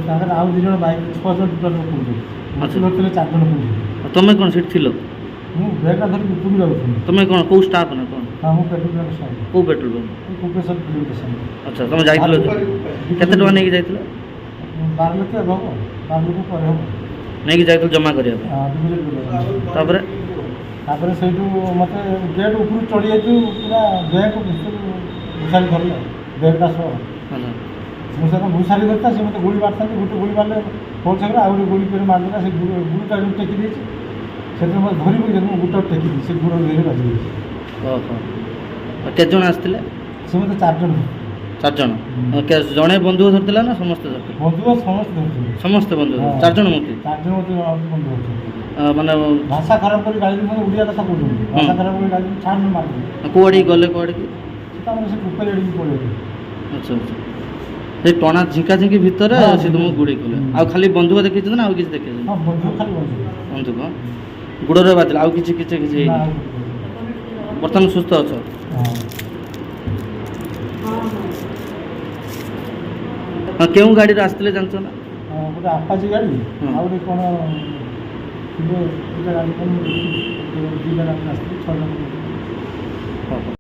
ତାଙ୍କର ଆଉ 2 ଜଣ ବାଇକ୍ 6 ଜଣ ଟୋଟାଲ୍ ପୁରୀ ଆଚ୍ଛା। ଧରିଥିଲେ 4 ଜଣ ପୁରୀ। ତମେ କ'ଣ ସେଠି ଥିଲ? ମୁଁ ବ୍ୟାଗ୍ଟା ଧରିକି ଉପରକୁ ଯାଉଥିଲି। ତମେ କ'ଣ କେଉଁ ଷ୍ଟାଫ୍ ନା କ'ଣ? ହଁ ମୁଁ ପେଟ୍ରୋଲ ପମ୍ପ ସାଇଡ୍ କେଉଁ petrol pump? Kupeshwar filling station. ଆଚ୍ଛା ତମେ ଯାଇଥିଲ କେତେ ଟଙ୍କା ନେଇକି ଯାଇଥିଲ? 12 ଲକ୍ଷ ହେବ 12 ଲକ୍ଷ ପରେ ହେବ। ନେଇକି ଯାଇଥିଲ ଜମା କରିବା ପାଇଁ? ଡିପୋଜିଟ୍ କରିବା। ତାପରେ ତାପରେ ସେଇଠୁ ମୋତେ ଗେଟ୍ ଉପରୁ ଚଢ଼ି ଯାଇଛୁ ପୁରା ବ୍ୟାଗ୍ ଭିତରୁ ଘୁଷାରି ଧରିଲେ ବ୍ୟାଗ୍ଟା ସହ। ଆଚ୍ଛା ମୁଁ ସେଟା ଘୁଷାରି ଧରିଥିଲା ସେ ମୋତେ ଗୁଳି ମାରିଥାନ୍ତି ଗୋଟେ ଗୁଳି ମାରିଲେ ଫୋର୍ ଛକରେ ଆଉ ଗୋଟେ ଗୁଳି ପରେ ମାରିଦେଲା ସେ ଗୁଳିଟା ଟେକି ଦେଇଛି ସେଥିରେ ମୋତେ ଧରି ପକେଇଛନ୍ତି ମୁଁ ଗୁଟା ଟେକି ଦେଇଛି ସେ ଗୁଡ଼ ଧୀରେ ବାଜି ଦେଇଛି। ଓହୋ କେତେ ଜଣ ଆସିଥିଲେ? ସେ ମୋତେ 4 ଜଣ 4 ଜଣ। ଜଣେ ବନ୍ଧୁକ ଧରିଥିଲା ନା ସମସ୍ତେ ଧରିଥିଲେ? ବନ୍ଧୁକ ସମସ୍ତେ ଧରିଛନ୍ତି। ସମସ୍ତେ ବନ୍ଧୁକ 4 ଜଣ ମୂର୍ତ୍ତି 4 ଜଣ ମୋତେ ବନ୍ଧୁ ଧରିଛନ୍ତି। ମାନେ ଭାଷା ଖରାପ କରି ଗାଳି ମୋତେ ଓଡ଼ିଆ କଥା କହୁଛନ୍ତି ଭାଷା ଖରାପ କରି ଗାଳି ଛାଡ଼ ମାରିଛନ୍ତି। କୁଆଡ଼ିକି ଗଲେ କୁଆଡ଼ିକି? ସେଟା ଆମର ସେ କୁପେର ଆଡ଼ିକି ପଳେଇଲେ। ଆଚ୍ଛା ଆଚ୍ଛା ସେ ଟଣା ଝିଙ୍କାଝିଙ୍କି ଭିତରେ ସେ ତୁମକୁ ଗୁଡ଼େଇ କଲେ। ଆଉ ଖାଲି ବନ୍ଧୁକ ଦେଖେଇଛନ୍ତି ନା ଆଉ କିଛି ଦେଖେଇଛନ୍ତି? ହଁ ବନ୍ଧୁକ ଖାଲି ବନ୍ଧୁକ। ବନ୍ଧୁକ ଗୋଡ଼ରେ ବାଜିଲା ଆଉ କିଛି କିଛି କିଛି ନା, ହେଇନି? ବର୍ତ୍ତମାନ ସୁସ୍ଥ ଅଛ? ହଁ। ହଁ କେଉଁ ଗାଡ଼ିରେ ଆସିଥିଲେ ଜାଣିଛ ନା? ଗୋଟେ ଆପାଚି ଗାଡ଼ି ହଁ। ଆଉ ଗୋଟେ କ'ଣ ଥିବ ଦୁଇଟା ଗାଡ଼ି କ'ଣ 2 ଜଣ ଆସିଥିଲେ 6 ଜଣ। ହଁ